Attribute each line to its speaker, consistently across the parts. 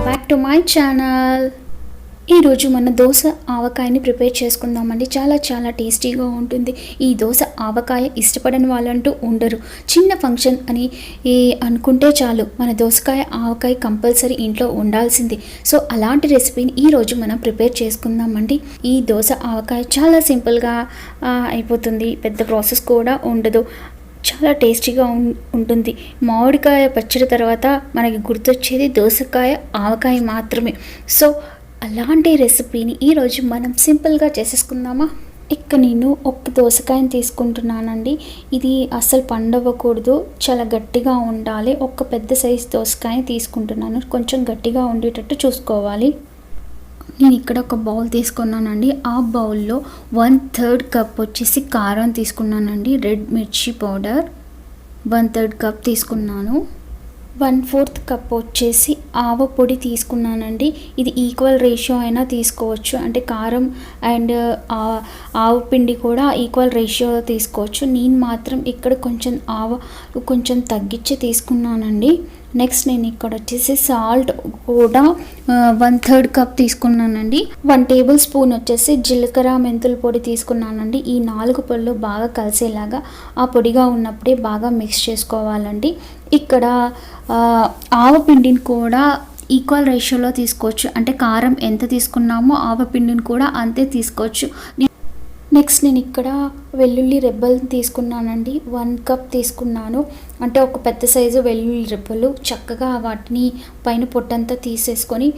Speaker 1: Back to my channel. ఈరోజు మన dosa ఆవకాయని prepare చేసుకుందామండి. చాలా టేస్టీగా ఉంటుంది. ఈ దోస ఆవకాయ ఇష్టపడని వాళ్ళంటూ ఉండరు. చిన్న ఫంక్షన్ అని అనుకుంటే చాలు, మన దోసకాయ ఆవకాయ కంపల్సరీ ఇంట్లో ఉండాల్సింది. సో అలాంటి రెసిపీని ఈరోజు మనం ప్రిపేర్ చేసుకుందామండి. ఈ దోస ఆవకాయ చాలా సింపుల్గా అయిపోతుంది, పెద్ద ప్రాసెస్ కూడా ఉండదు. చాలా టేస్టీగా ఉంటుంది. మామిడికాయ పచ్చడి తర్వాత మనకి గుర్తొచ్చేది దోసకాయ ఆవకాయ మాత్రమే. సో అలాంటి రెసిపీని ఈరోజు మనం సింపుల్గా చేసేసుకుందామా. ఇక్కడ నేను ఒక దోసకాయని తీసుకుంటున్నానండి. ఇది అస్సలు పండవకూడదు, చాలా గట్టిగా ఉండాలి. ఒక పెద్ద సైజు దోసకాయని తీసుకుంటున్నాను. కొంచెం గట్టిగా ఉండేటట్టు చూసుకోవాలి. నేను ఇక్కడ ఒక బౌల్ తీసుకున్నానండి. ఆ బౌల్లో 1/3 కప్ వచ్చేసి కారం తీసుకున్నానండి. రెడ్ మిర్చి పౌడర్ 1/3 కప్ తీసుకున్నాను. 1/4 కప్ వచ్చేసి ఆవ పొడి తీసుకున్నానండి. ఇది ఈక్వల్ రేషియో అయినా తీసుకోవచ్చు, అంటే కారం అండ్ ఆవు పిండి కూడా ఈక్వల్ రేషియో తీసుకోవచ్చు. నేను మాత్రం ఇక్కడ కొంచెం తగ్గించి తీసుకున్నానండి. నెక్స్ట్ నేను ఇక్కడ వచ్చేసి సాల్ట్ కూడా 1/3 కప్ తీసుకున్నానండి. 1 టేబుల్ స్పూన్ వచ్చేసి జీలకర్ర మెంతుల పొడి తీసుకున్నానండి. ఈ 4 పొడులు బాగా కలిసేలాగా ఆ పొడిగా ఉన్నప్పుడే బాగా మిక్స్ చేసుకోవాలండి. ఇక్కడ ఆవపిండిని కూడా ఈక్వల్ రేషియోలో తీసుకోవచ్చు, అంటే కారం ఎంత తీసుకున్నామో ఆవపిండిని కూడా అంతే తీసుకోవచ్చు. నెక్స్ట్ నేను ఇక్కడ వెల్లుల్లి రెబ్బలు తీసుకున్నానండి. 1 కప్ తీసుకున్నాను, అంటే ఒక పెద్ద సైజు వెల్లుల్లి రెబ్బలు. చక్కగా వాటిని పైన పొట్టంతా తీసేసుకొని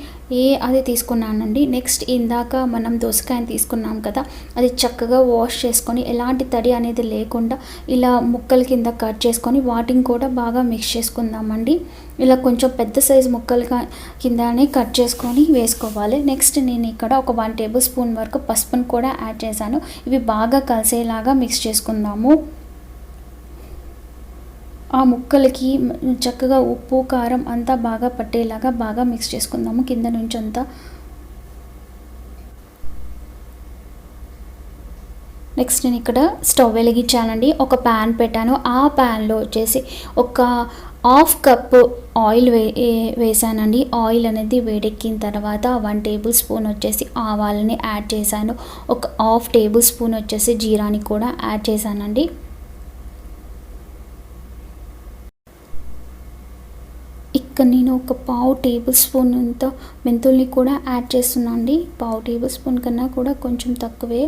Speaker 1: అది తీసుకున్నానండి. నెక్స్ట్ ఇందాక మనం దోసకాయని తీసుకున్నాం కదా, అది చక్కగా వాష్ చేసుకొని ఎలాంటి తడి అనేది లేకుండా ఇలా ముక్కల కింద కట్ చేసుకొని వాటిని కూడా బాగా మిక్స్ చేసుకుందామండి. ఇలా కొంచెం పెద్ద సైజు ముక్కలు కిందనే కట్ చేసుకొని వేసుకోవాలి. నెక్స్ట్ నేను ఇక్కడ ఒక 1 టేబుల్ స్పూన్ వరకు పసుపును కూడా యాడ్ చేశాను. ఇవి బాగా కలిసేలాగా మిక్స్ చేసుకుందాము. ఆ ముక్కలకి చక్కగా ఉప్పు కారం అంతా బాగా పట్టేలాగా బాగా మిక్స్ చేసుకుందాము కింద నుంచి అంతా. నెక్స్ట్ నేను ఇక్కడ స్టవ్ వెలిగించానండి. ఒక ప్యాన్ పెట్టాను. ఆ ప్యాన్లో వచ్చేసి ఒక 1/2 కప్ ఆయిల్ వేసానండి. ఆయిల్ అనేది వేడెక్కిన తర్వాత 1 టేబుల్ స్పూన్ వచ్చేసి ఆవాలని యాడ్ చేశాను. ఒక 1/2 టేబుల్ స్పూన్ వచ్చేసి జీరాని కూడా యాడ్ చేశానండి. ఇక్కడ నేను ఒక 1/2 టేబుల్ స్పూన్ అంత మెంతుల్ని కూడా యాడ్ చేస్తున్నాను అండి. 1/2 టేబుల్ స్పూన్ కన్నా కూడా కొంచెం తక్కువే.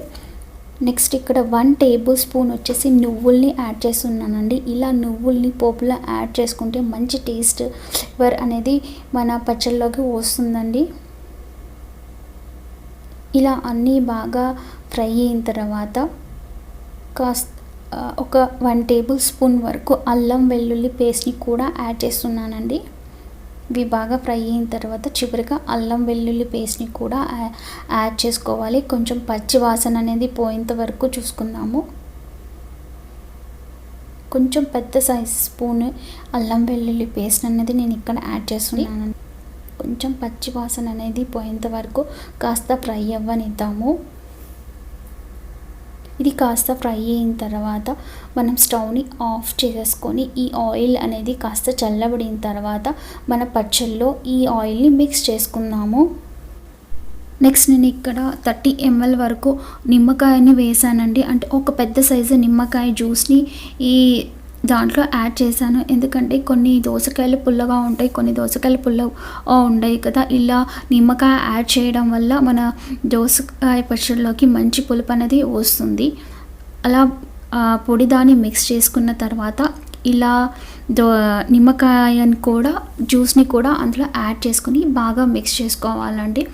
Speaker 1: నెక్స్ట్ ఇక్కడ 1 టేబుల్ స్పూన్ వచ్చేసి నువ్వుల్ని యాడ్ చేస్తున్నానండి. ఇలా నువ్వుల్ని పోపులో యాడ్ చేసుకుంటే మంచి టేస్ట్ ఫ్లేవర్ అనేది మన పచ్చళ్ళలోకి వస్తుందండి. ఇలా అన్నీ బాగా ఫ్రై అయిన తర్వాత ఒక 1 టేబుల్ స్పూన్ వరకు అల్లం వెల్లుల్లి పేస్ట్ని కూడా యాడ్ చేస్తున్నానండి. ఇవి బాగా ఫ్రై అయిన తర్వాత చివరిగా అల్లం వెల్లుల్లి పేస్ట్ని కూడా యాడ్ చేసుకోవాలి. కొంచెం పచ్చి వాసన అనేది పోయేంత వరకు చూసుకుందాము. కొంచెం పెద్ద సైజ్ స్పూన్ అల్లం వెల్లుల్లి పేస్ట్ అనేది నేను ఇక్కడ యాడ్ చేస్తున్నాను. కొంచెం పచ్చి వాసన అనేది పోయేంత వరకు కాస్త ఫ్రై అవ్వనిద్దాము. ఇది కాస్త ఫ్రై అయిన తర్వాత మనం స్టవ్ని ఆఫ్ చేసుకొని ఈ ఆయిల్ అనేది కాస్త చల్లబడిన తర్వాత మన పచ్చళ్ళలో ఈ ఆయిల్ని మిక్స్ చేసుకుందాము. నెక్స్ట్ నేను ఇక్కడ 30 ml వరకు నిమ్మకాయని వేసానండి. అంటే ఒక పెద్ద సైజు నిమ్మకాయ జ్యూస్ని ఈ దాంట్లో యాడ్ చేశాను. ఎందుకంటే కొన్ని దోసకాయలు పుల్లగా ఉంటాయి, కొన్ని దోసకాయలు పుల్లగా ఉండవు కదా. ఇలా నిమ్మకాయ యాడ్ చేయడం వల్ల మన దోసకాయ పచ్చడిలోకి మంచి పులుపు అనేది వస్తుంది. అలా పొడి దాన్ని మిక్స్ చేసుకున్న తర్వాత ఇలా నిమ్మకాయని కూడా జ్యూస్ని కూడా అందులో యాడ్ చేసుకుని బాగా మిక్స్ చేసుకోవాలండి.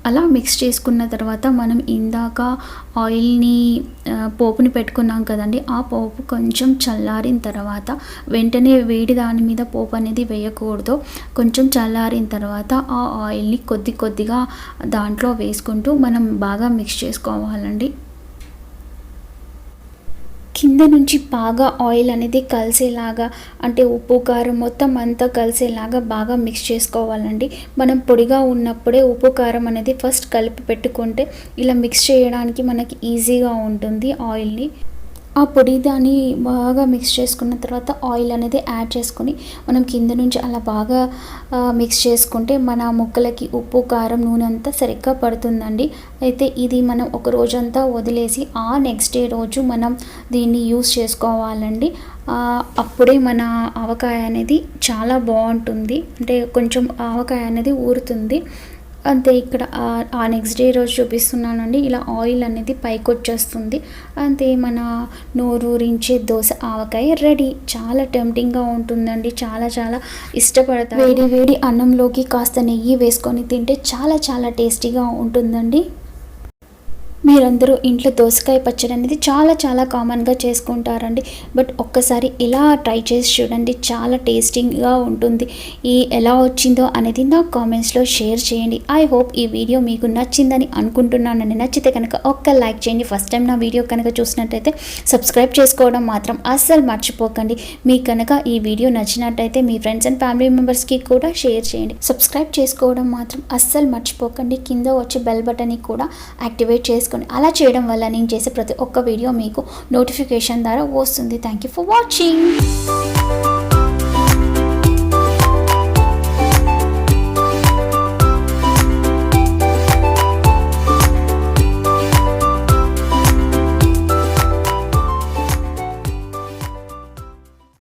Speaker 1: అలా మిక్స్ చేసుకున్న తర్వాత మనం ఇందాక ఆయిల్ని పోపుని పెట్టుకున్నాం కదండి, ఆ పోపు కొంచెం చల్లారిన తర్వాత వెంటనే వేడి దాని మీద పోపు అనేది వేయకూడదు. కొంచెం చల్లారిన తర్వాత ఆ ఆయిల్ని కొద్దిగా దాంట్లో వేసుకుంటూ మనం బాగా మిక్స్ చేసుకోవాలండి. కింద నుంచి బాగా ఆయిల్ అనేది కలిసేలాగా, అంటే ఉప్పు కారం మొత్తం అంతా కలిసేలాగా బాగా మిక్స్ చేసుకోవాలండి. మనం పొడిగా ఉన్నప్పుడే ఉప్పు కారం అనేది ఫస్ట్ కలిపి పెట్టుకుంటే ఇలా మిక్స్ చేయడానికి మనకి ఈజీగా ఉంటుంది ఆయిల్ని. ఆ పొడి దాన్ని బాగా మిక్స్ చేసుకున్న తర్వాత ఆయిల్ అనేది యాడ్ చేసుకొని మనం కింద నుంచి అలా బాగా మిక్స్ చేసుకుంటే మన ముక్కలకి ఉప్పు కారం నూనె అంతా సరిగ్గా పడుతుందండి. అయితే ఇది మనం ఒక రోజంతా వదిలేసి ఆ నెక్స్ట్ డే రోజు మనం దీన్ని యూస్ చేసుకోవాలండి. అప్పుడే మన ఆవకాయ అనేది చాలా బాగుంటుంది, అంటే కొంచెం ఆవకాయ అనేది ఊరుతుంది. అంతే ఇక్కడ ఆ నెక్స్ట్ డే రోజు చూపిస్తున్నానండి. ఇలా ఆయిల్ అనేది పైకి వచ్చేస్తుంది. అంతే మన నోరూరించే దోశ ఆవకాయ రెడీ. చాలా టెంప్టింగ్గా ఉంటుందండి, చాలా చాలా ఇష్టపడతారు. వేడి వేడి అన్నంలోకి కాస్త నెయ్యి వేసుకొని తింటే చాలా చాలా టేస్టీగా ఉంటుందండి. మీరందరూ ఇంట్లో దోసకాయ పచ్చడి అనేది చాలా చాలా కామన్గా చేసుకుంటారండి. బట్ ఒక్కసారి ఇలా ట్రై చేసి చూడండి, చాలా టేస్టీగా ఉంటుంది. ఎలా వచ్చిందో అనేది నా కామెంట్స్లో షేర్ చేయండి. ఐ హోప్ ఈ వీడియో మీకు నచ్చిందని అనుకుంటున్నానండి. నచ్చితే కనుక ఒక్క లైక్ చేయండి. ఫస్ట్ టైం నా వీడియో కనుక చూసినట్టయితే సబ్స్క్రైబ్ చేసుకోవడం మాత్రం అస్సలు మర్చిపోకండి. మీకు కనుక ఈ వీడియో నచ్చినట్టయితే మీ ఫ్రెండ్స్ అండ్ ఫ్యామిలీ మెంబర్స్కి కూడా షేర్ చేయండి. సబ్స్క్రైబ్ చేసుకోవడం మాత్రం అస్సలు మర్చిపోకండి. కింద వచ్చే బెల్ బటన్ని కూడా యాక్టివేట్ చేసుకోండి. అలా చేయడం వల్ల నేను చేసే ప్రతి ఒక్క వీడియో మీకు నోటిఫికేషన్ ద్వారా వస్తుంది. Thank you for watching.